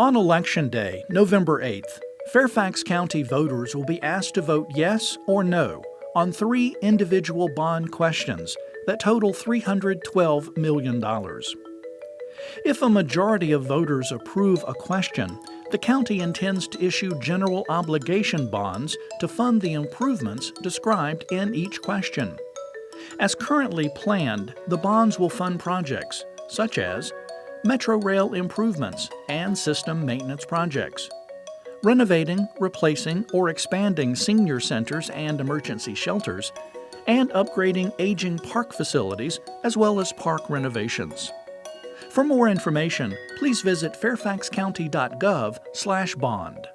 On Election Day, November 8th, Fairfax County voters will be asked to vote yes or no on 3 individual bond questions that total $312 million. If a majority of voters approve a question, the county intends to issue general obligation bonds to fund the improvements described in each question. As currently planned, the bonds will fund projects such as Metro Rail improvements and system maintenance projects, renovating, replacing, or expanding senior centers and emergency shelters, and upgrading aging park facilities as well as park renovations. For more information, please visit fairfaxcounty.gov/bond.